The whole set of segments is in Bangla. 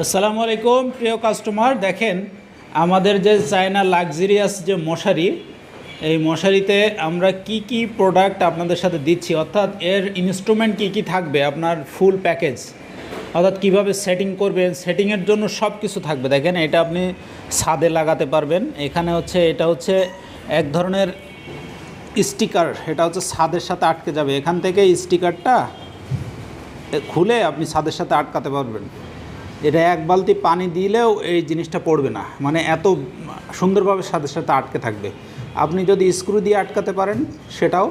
আসসালামু আলাইকুম প্রিয় কাস্টমার, দেখেন আমাদের যে চায়না লাক্সারিয়াস যে মশারি, এই মশারিতে আমরা কি কি প্রোডাক্ট আপনাদের সাথে দিচ্ছি, অর্থাৎ এর ইনস্ট্রুমেন্ট কি কি থাকবে, আপনার ফুল প্যাকেজ, অর্থাৎ কিভাবে সেটিং করবেন, সেটিংয়ের জন্য সব কিছু থাকবে। দেখেন এটা আপনি ছাদে লাগাতে পারবেন। এখানে এটা হচ্ছে এক ধরনের স্টিকার, এটা হচ্ছে ছাদের সাথে আটকে যাবে। এখান থেকে স্টিকারটা খুলে আপনি ছাদের সাথে আটকাতে পারবেন। এটা এক বালতি পানি দিলেও এই জিনিসটা পড়বে না, মানে এত সুন্দরভাবে ছাদের সাথে আটকে থাকবে। আপনি যদি স্ক্রু দিয়ে আটকাতে পারেন সেটাও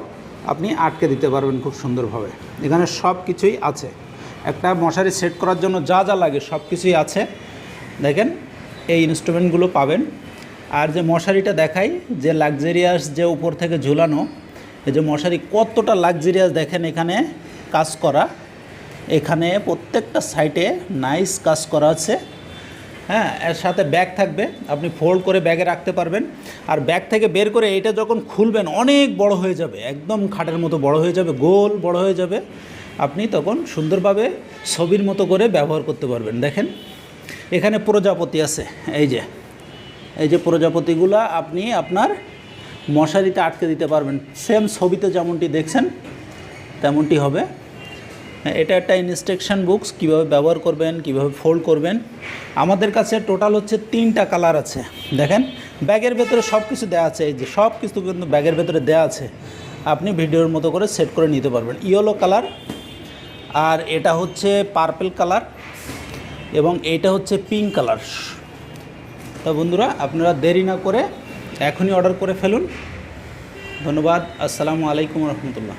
আপনি আটকে দিতে পারবেন খুব সুন্দরভাবে। এখানে সব কিছুই আছে, একটা মশারি সেট করার জন্য যা যা লাগে সব কিছুই আছে। দেখেন এই ইনস্ট্রুমেন্টগুলো পাবেন। আর যে মশারিটা দেখাই, যে লাক্সারিয়াস যে উপর থেকে ঝুলানো, এই যে মশারি কতটা লাক্সারিয়াস দেখেন, এখানে কাজ করা, এখানে প্রত্যেকটা সাইডে নাইস কাজ করা আছে। হ্যাঁ, এর সাথে ব্যাগ থাকবে, আপনি ফোল্ড করে ব্যাগে রাখতে পারবেন। আর ব্যাগ থেকে বের করে এইটা যখন খুলবেন অনেক বড় হয়ে যাবে, একদম খাটের মতো বড় হয়ে যাবে, গোল বড় হয়ে যাবে। আপনি তখন সুন্দরভাবে ছবির মতো করে ব্যবহার করতে পারবেন। দেখেন এখানে প্রজাপতি আছে, এই যে প্রজাপতিগুলো আপনি আপনার মশারিতে আটকে দিতে পারবেন। সেম ছবিতে যেমনটি দেখছেন তেমনটি হবে। এটা একটা ইনস্ট্রাকশন বুকস, কীভাবে ব্যবহার করবেন, কিভাবে ফোল্ড করবেন। আমাদের কাছে টোটাল হচ্ছে 3টা কালার আছে। দেখেন ব্যাগের ভেতরে সব কিছু দেওয়া আছে, এই যে সব কিছু কিন্তু ব্যাগের ভেতরে দেওয়া আছে। আপনি ভিডিওর মতো করে সেট করে নিতে পারবেন। ইয়েলো কালার, আর এটা হচ্ছে পার্পল কালার, এবং এইটা হচ্ছে পিঙ্ক কালার। তো বন্ধুরা, আপনারা দেরি না করে এখনই অর্ডার করে ফেলুন। ধন্যবাদ। আসসালামু আলাইকুম রহমতুল্লাহ।